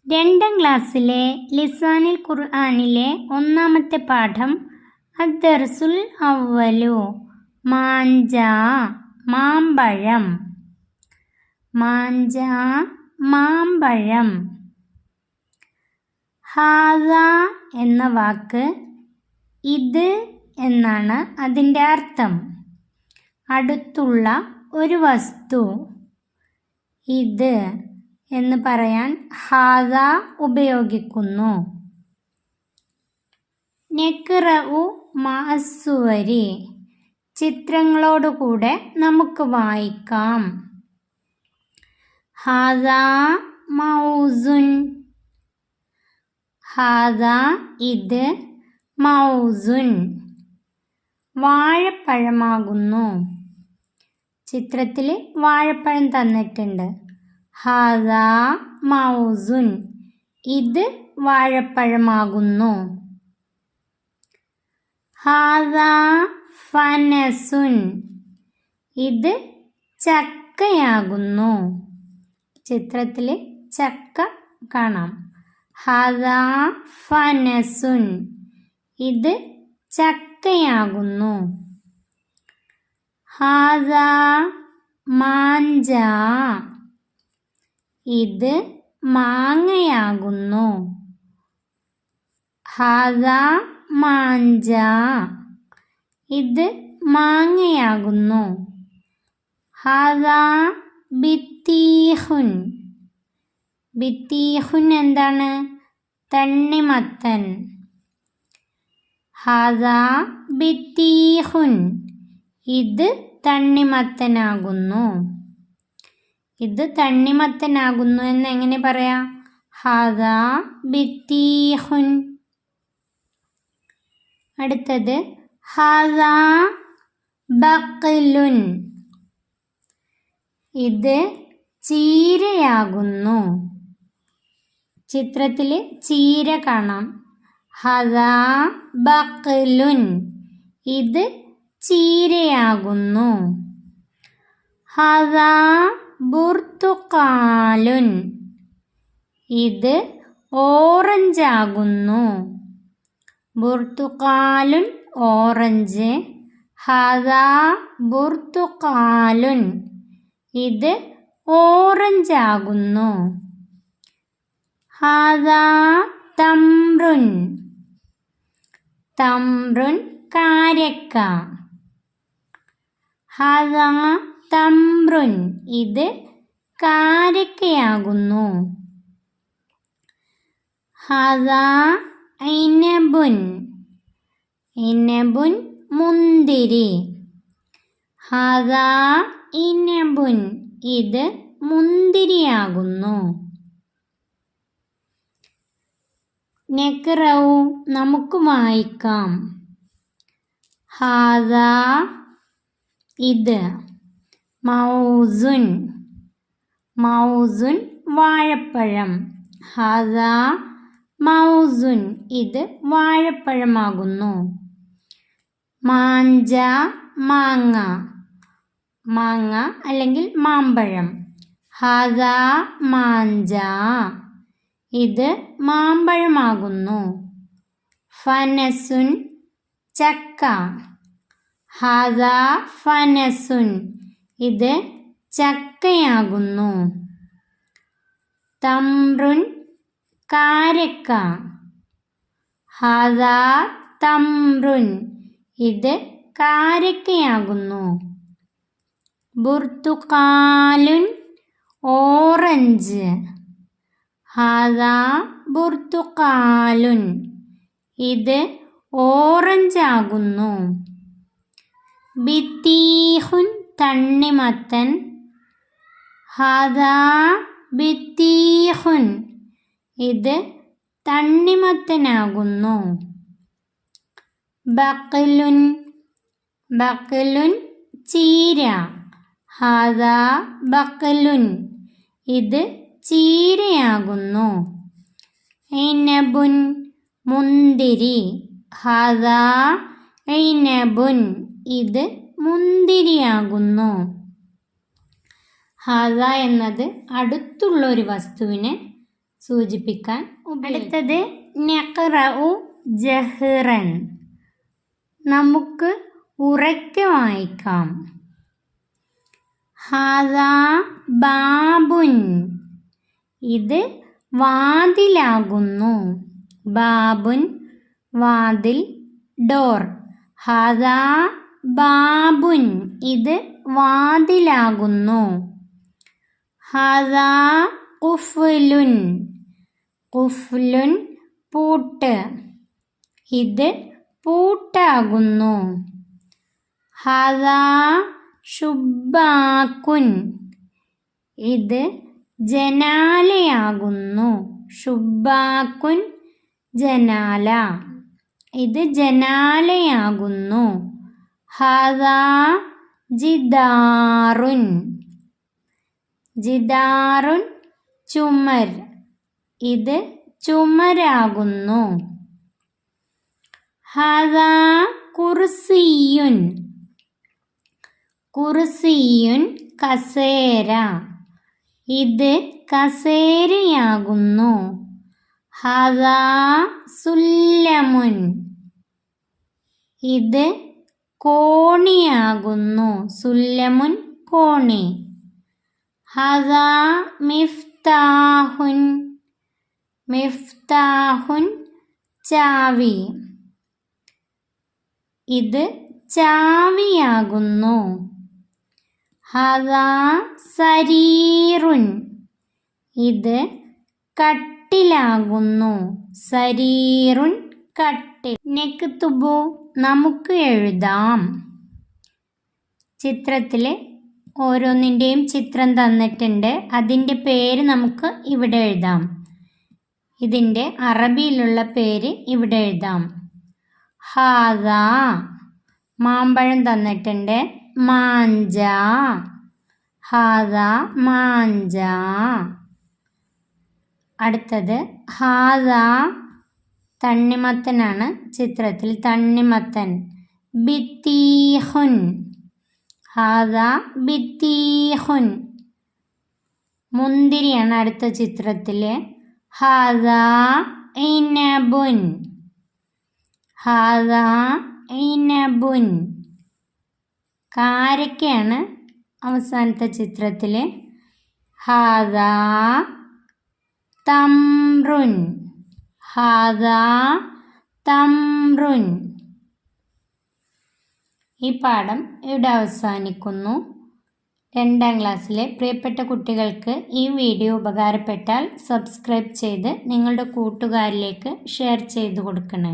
2ാം ക്ലാസ്സിലെ ലിസാനിൽ ഖുർആനിലെ 1ാമത്തെ പാഠം അദ്ദർസുൽ അവ്വലു മാഞ്ച മാമ്പഴം. മാഞ്ച മാമ്പഴം. ഹാദ എന്ന വാക്ക് ഇത് എന്നാണ് അതിൻ്റെ അർത്ഥം. അടുത്തുള്ള ഒരു വസ്തു. ഇത് എന്ന് പറയാൻ ഹാദ ഉപയോഗിക്കുന്നു. നഖ്റഉ മഅസ്സുവരി, ചിത്രങ്ങളോടുകൂടെ നമുക്ക് വായിക്കാം. ഹാദ മൗസുൻ. ഹാദ ഇത്, മൗസുൻ വാഴപ്പഴമാകുന്നു. ചിത്രത്തിൽ വാഴപ്പഴം തന്നിട്ടുണ്ട്. ഹാദ മൗസുൻ, ഇത് വാഴപ്പഴമാകുന്നു. ഹാദ ഫനസുൻ, ഇത് ചക്കയാകുന്നു. ചിത്രത്തിൽ ചക്ക കാണാം. ഹാദ ഫനസുൻ, ഇത് ചക്കയാകുന്നു. ഹാദ മാഞ്ച, ഇത് മാങ്ങയാകുന്നു. ഹാദ മാഞ്ച, ഇത് മാങ്ങയാകുന്നു. ഹാദ ബിത്തീഹുൻ. ബിത്തീഹുൻ എന്താണ്? തണ്ണിമത്തൻ. ഹാദ ബിത്തീഹുൻ, ഇത് തണ്ണിമത്തനാകുന്നു. ഇത് തണ്ണിമത്തനാകുന്നു എന്ന് എങ്ങനെ പറയാം? ഹാദ ബിത്തീഹുൻ. അടുത്തത് ഹാദ ബഖ്ലുൻ, ഇത് ചീരയാകുന്നു. ചിത്രത്തിൽ ചീര കാണാം. ഹാദ ബഖ്ലുൻ, ഇത് ചീരയാകുന്നു. ഹാദ ബുർത്തുഖാലുൻ, ഇത് ഓറഞ്ചാകുന്നു. ബുർത്തുഖാലുൻ ഓറഞ്ച്. ഹാദ ബുർത്തുഖാലുൻ, ഇത് ഓറഞ്ചാകുന്നു. ഹാദ തംറുൻ. തംറുൻ കാരക്ക. ഹാദ തംറുൻ, ഇത് കാരക്കയാകുന്നു. ഹാദ ഇനബുൻ. ഇനബുൻ മുന്തിരി. ഹാദ ഇനബുൻ, ഇത് മുന്തിരിയാകുന്നു. നഖ്റഉ നമുക്ക് വായിക്കാം. ഹാദ ഇത്, മൗസുൻ. മൗസുൻ വാഴപ്പഴം. ഹാദ മൗസുൻ, ഇത് വാഴപ്പഴമാകുന്നു. മാഞ്ച മാങ്ങ. മാങ്ങ അല്ലെങ്കിൽ മാമ്പഴം. ഹാദ മാഞ്ച, ഇത് മാമ്പഴമാകുന്നു. ഫനസുൻ ചക്ക. ഹാദ ഫനസുൻ, ഇത് ചക്കയാകുന്നു. തംറുൻ കാരക്ക. ഹാദ തംറുൻ, ഇത് കാരക്കയാകുന്നു. ബുർത്തുഖാലുൻ ഓറഞ്ച്. ഹാദ ബുർത്തുഖാലുൻ, ഇത് ഓറഞ്ചാകുന്നു. ബിത്തീഹുൻ തണ്ണിമത്തൻ. ഹാദ ബിത്തീഹുൻ, ഇത് തണ്ണിമത്തനാകുന്നു. ബഖ്ലുൻ. ബഖ്ലുൻ ചീര. ഹാദ ബഖ്ലുൻ, ഇത് ചീരയാകുന്നു. ഇനബുൻ മുന്തിരി. ഹാദ ഇനബുൻ, ഇത് മുന്തിരിയാകുന്നു. ഹാദ എന്നത് അടുത്തുള്ള ഒരു വസ്തുവിനെ സൂചിപ്പിക്കാൻ അടുത്തത് നഖ്റഉ ജഹ്റൻ, നമുക്ക് ഉറക്കെ വായിക്കാം. ഹാദാ ബാബുൻ, ഇത് വാതിലാകുന്നു. ബാബുൻ വാതിൽ, ഡോർ. ഹാദാ ബാബുൻ, ഇത് വാതിലാകുന്നു. ഹാദാ ഖുഫ്ലുൻ, ഖുഫ്ലുൻ പൂട്ട്, ഇത് പൂട്ടാകുന്നു. ഹാദാ ശുബ്ബാക്കുൻ, ഇത് ജനാലയാകുന്നു. ശുബ്ബാക്കുൻ ജനാല, ഇത് ജനാലയാകുന്നു. ഹാദാ ജിദാറുൻ, ജിദാറുൻ ചുമർ, ഇത് ചുമരാകുന്നു. ഹാദാ കുർസിയുൻ, കുർസിയുൻ കസേര, ഇത് കസേരയാകുന്നു. ഹാദാ സുല്ലമുൻ, ഇത് കോണിയാകുന്നു. സുല്ലമുൻ കോണി. ഹാദാ മിഫ്താഹുൻ, മിഫ്താഹുൻ ചാവി, ഇത് ചാവിയാകുന്നു. ഹാദാ സരീറുൻ, ഇത് കട്ടിലാകുന്നു. സരീറുൻ കട്ടിൽ. നക്തുബു, നമുക്ക് എഴുതാം. ചിത്രത്തിൽ ഓരോന്നിൻ്റെയും ചിത്രം തന്നിട്ടുണ്ട്, അതിൻ്റെ പേര് നമുക്ക് ഇവിടെ എഴുതാം. ഇതിൻ്റെ അറബിയിലുള്ള പേര് ഇവിടെ എഴുതാം. ഹാദാ, മാമ്പഴം തന്നിട്ടുണ്ട്, മാഞ്ച. ഹാദാ മാഞ്ച. അടുത്തത് ഹാദാ തണ്ണിമത്തനാണ് ചിത്രത്തിൽ, തണ്ണിമത്തൻ. ബിത്തീഹുൻ, ഹാദാ ബിത്തീഹുൻ മുന്തിരിയാണ് അടുത്ത ചിത്രത്തിൽ. ഹാദാ ഇനബുൻ, ഹാദാ ഇനബുൻ കാരക്കയാണ് അവസാനത്തെ ചിത്രത്തിൽ. ഹാദാ തംറുൻ, ഹാദാ തംറുൻ. ഈ പാഠം ഇവിടെ അവസാനിക്കുന്നു. 2ാം ക്ലാസ്സിലെ പ്രിയപ്പെട്ട കുട്ടികൾക്ക് ഈ വീഡിയോ ഉപകാരപ്പെട്ടാൽ സബ്സ്ക്രൈബ് ചെയ്ത് നിങ്ങളുടെ കൂട്ടുകാരിലേക്ക് ഷെയർ ചെയ്ത് കൊടുക്കണേ.